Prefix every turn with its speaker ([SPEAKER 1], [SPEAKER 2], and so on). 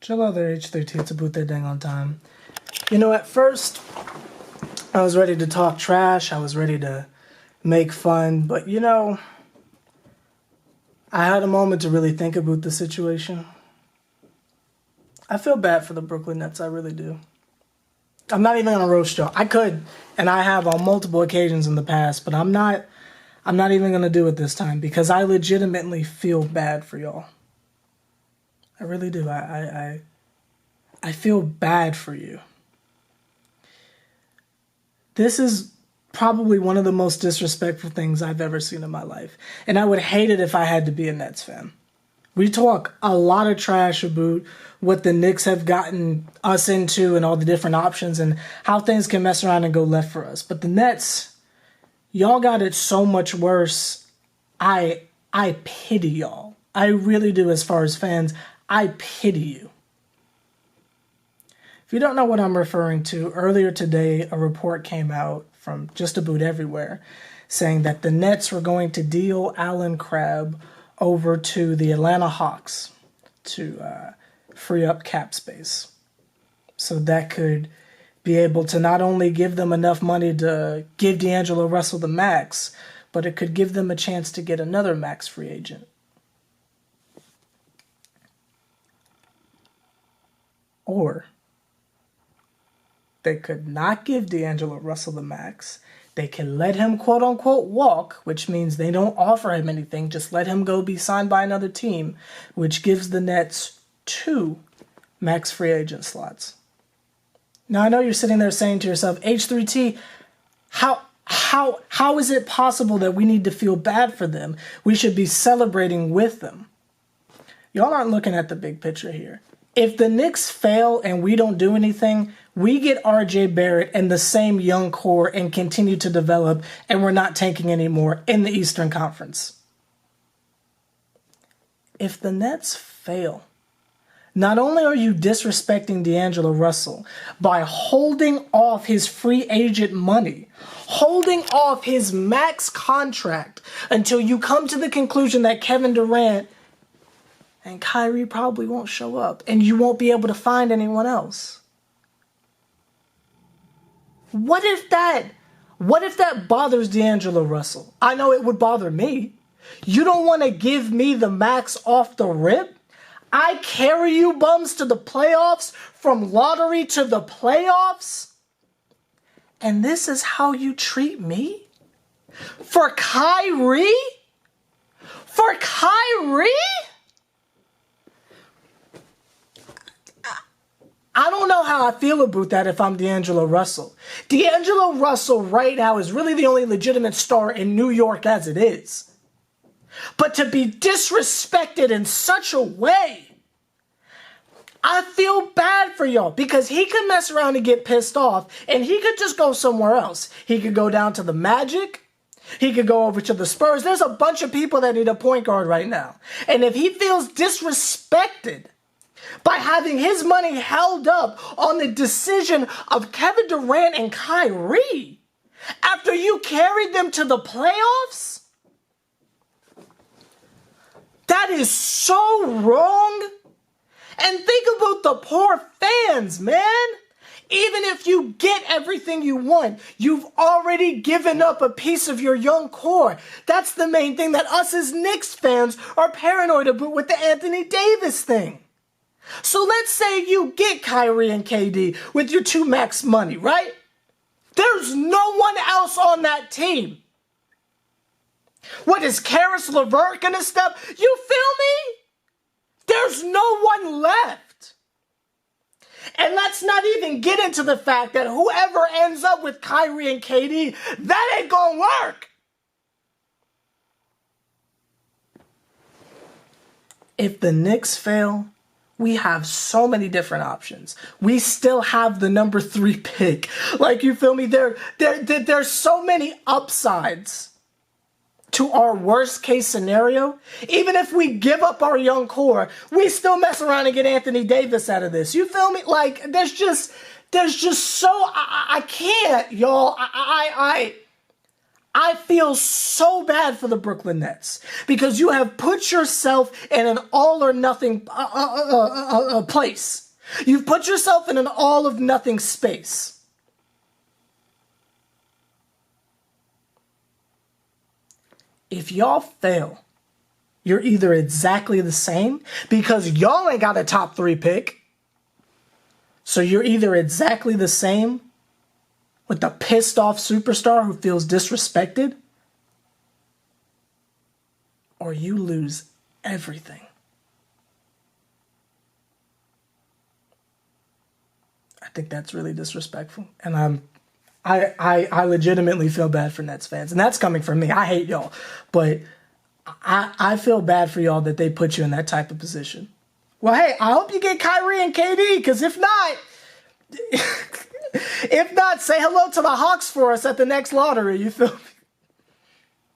[SPEAKER 1] Chill out there, H+III+T. It's about that dang on time. You know, at first, I was ready to talk trash. I was ready to make fun. But, you know, I had a moment to really think about the situation. I feel bad for the Brooklyn Nets. I really do. I'm not even going to roast y'all. I could, and I have on multiple occasions in the past, but I'm not even going to do it this time because I legitimately feel bad for y'all. I really do. I feel bad for you. This is probably one of the most disrespectful things I've ever seen in my life. And I would hate it if I had to be a Nets fan. We talk a lot of trash about what the Knicks have gotten us into and all the different options and how things can mess around and go left for us. But the Nets, y'all got it so much worse. I pity y'all. I really do. As far as fans, I pity you. If you don't know what I'm referring to, earlier today a report came out from just about everywhere saying that the Nets were going to deal Allen Crabbe over to the Atlanta Hawks to free up cap space. So that could be able to not only give them enough money to give D'Angelo Russell the max, but it could give them a chance to get another max free agent. Or they could not give D'Angelo Russell the max. They can let him quote-unquote walk, which means they don't offer him anything. Just let him go be signed by another team, which gives the Nets 2 max free agent slots. Now, I know you're sitting there saying to yourself, H+III+T, how is it possible that we need to feel bad for them? We should be celebrating with them. Y'all aren't looking at the big picture here. If the Knicks fail and we don't do anything, we get RJ Barrett and the same young core and continue to develop, and we're not tanking anymore in the Eastern Conference. If the Nets fail, not only are you disrespecting D'Angelo Russell by holding off his free agent money, holding off his max contract until you come to the conclusion that Kevin Durant and Kyrie probably won't show up, and you won't be able to find anyone else. What if that bothers D'Angelo Russell? I know it would bother me. You don't want to give me the max off the rip? I carry you bums to the playoffs, from lottery to the playoffs? And this is how you treat me? For Kyrie? For Kyrie? I don't know how I feel about that if I'm D'Angelo Russell. D'Angelo Russell right now is really the only legitimate star in New York as it is. But to be disrespected in such a way, I feel bad for y'all, because he could mess around and get pissed off and he could just go somewhere else. He could go down to the Magic. He could go over to the Spurs. There's a bunch of people that need a point guard right now. And if he feels disrespected by having his money held up on the decision of Kevin Durant and Kyrie after you carried them to the playoffs, that is so wrong. And think about the poor fans, man. Even if you get everything you want, you've already given up a piece of your young core. That's the main thing that us as Knicks fans are paranoid about with the Anthony Davis thing. So let's say you get Kyrie and KD with your 2 max money, right? There's no one else on that team. What is Karis LeVert gonna step? You feel me? There's no one left. And let's not even get into the fact that whoever ends up with Kyrie and KD, that ain't gonna work. If the Knicks fail, we have so many different options. We still have the number 3 pick. Like, you feel me? There's so many upsides to our worst case scenario. Even if we give up our young core, we still mess around and get Anthony Davis out of this. You feel me? Like, there's just so, I can't, y'all. I feel so bad for the Brooklyn Nets because you have put yourself in an all or nothing place. You've put yourself in an all of nothing space. If y'all fail, you're either exactly the same because y'all ain't got a top 3 pick. So you're either exactly the same with the pissed off superstar who feels disrespected, or you lose everything. I think that's really disrespectful. And I legitimately feel bad for Nets fans. And that's coming from me. I hate y'all. But I feel bad for y'all that they put you in that type of position. Well, hey, I hope you get Kyrie and KD, because if not, say hello to the Hawks for us at the next lottery, you feel me?